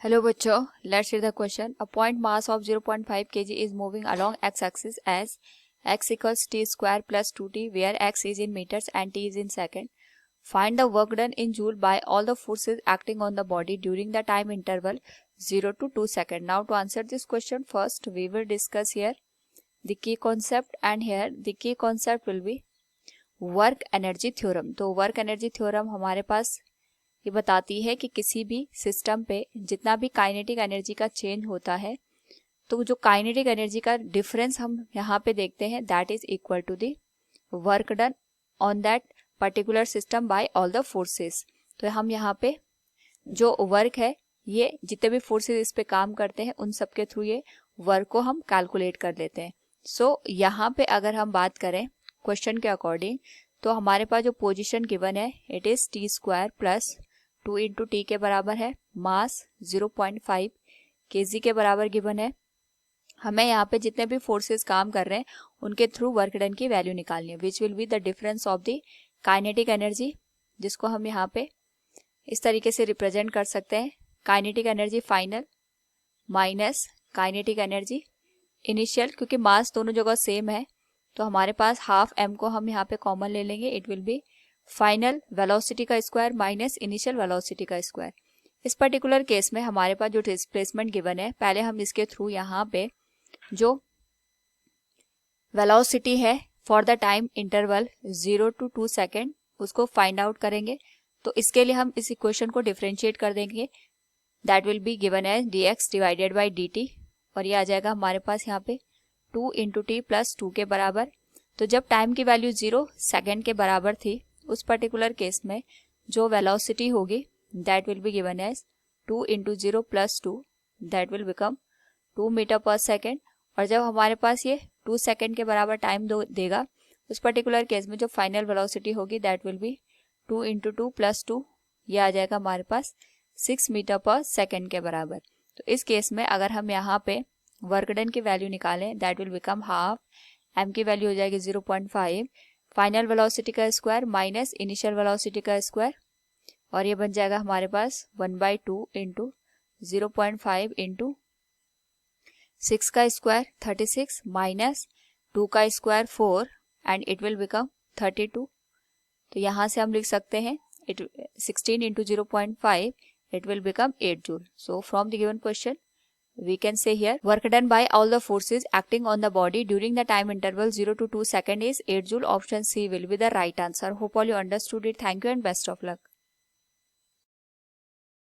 Hello bachcho, let's read the question. A point mass of 0.5 kg is moving along x-axis as x equals t square plus 2t, where x is in meters and t is in second. Find the work done in joule by all the forces acting on the body during the time interval 0 to 2 seconds. Now to answer this question, first we will discuss here the key concept, and here the key concept will be work energy theorem. तो work energy theorem हमारे पास ये बताती है कि किसी भी system पे जितना भी काइनेटिक एनर्जी का चेंज होता है, तो जो काइनेटिक एनर्जी का डिफरेंस हम यहाँ पे देखते हैं, that is equal to the work done on that particular system by all the forces. तो हम यहाँ पे जो वर्क है, ये जितने भी फोर्सेस इस पे काम करते हैं उन सब के थ्रू ये वर्क को हम कैलकुलेट कर लेते हैं. सो यहाँ पे अगर हम बात करें क्वेश्चन के अकॉर्डिंग, तो हमारे पास जो पोजीशन गिवन है it is T square plus 2 into T के बराबर है. मास 0.5 kg के बराबर गिवन है. हमें यहाँ पे जितने भी फोर्सेस काम कर रहे हैं उनके थ्रू वर्क डन की वैल्यू निकालनी है, which will be the difference of the kinetic energy, जिसको हम यहाँ पे इस तरीके से रिप्रेजेंट कर सकते हैं. Kinetic energy final minus kinetic energy initial. क्योंकि मास दोनों जगह सेम है तो हमारे पास हाफ m को हम यहाँ पे कॉमन ले लेंगे. It will be final velocity का स्क्वायर माइनस इनिशियल वेलोसिटी का स्क्वायर. इस पर्टिकुलर केस में हमारे पास जो डिस्प्लेसमेंट गिवन है, पहले हम इसके थ्रू यहाँ पे जो वेलोसिटी है for the time interval 0 to 2 second उसको फाइंड आउट करेंगे. तो इसके लिए हम इस इक्वेशन को डिफरेंशिएट कर देंगे. That will be given as dx divided by dt, और ये आ जाएगा हमारे पास यहाँ पे 2 इंटू टी प्लस 2 के बराबर. तो जब टाइम की वैल्यू 0 सेकेंड के बराबर थी, उस पर्टिकुलर केस में जो वेलोसिटी होगी that will be given as 2 into 0 plus 2, that will become 2 meter per second. और जब हमारे पास ये 2 सेकेंड के बराबर टाइम देगा, उस पर्टिकुलर केस में जो फाइनल वेलोसिटी होगी that will B 2 into 2 plus 2, ये आ जाएगा हमारे पास 6 मीटर पर सेकेंड के बराबर. तो इस केस में अगर हम यहाँ पे वर्क डन की वैल्यू निकालें, that will become half m की वैल्यू हो जाएगी 0.5 फाइनल वेलोसिटी का स्क्वायर माइनस इनिशियल वेलोसिटी का स्क्वायर, और ये बन जाएगा हमारे पास 1/2 इंटू 0.5 इंटू 6 का स्क्वायर 36 माइनस 2 का square 4, and it will become 32. तो यहाँ से हम लिख सकते हैं 16 into 0.5, it will become 8 joule. So from the given question we can say here work done by all the forces acting on the body during the time interval 0 to 2 seconds is 8 joule. Option C will be the right answer. Hope all you understood it. Thank you and best of luck.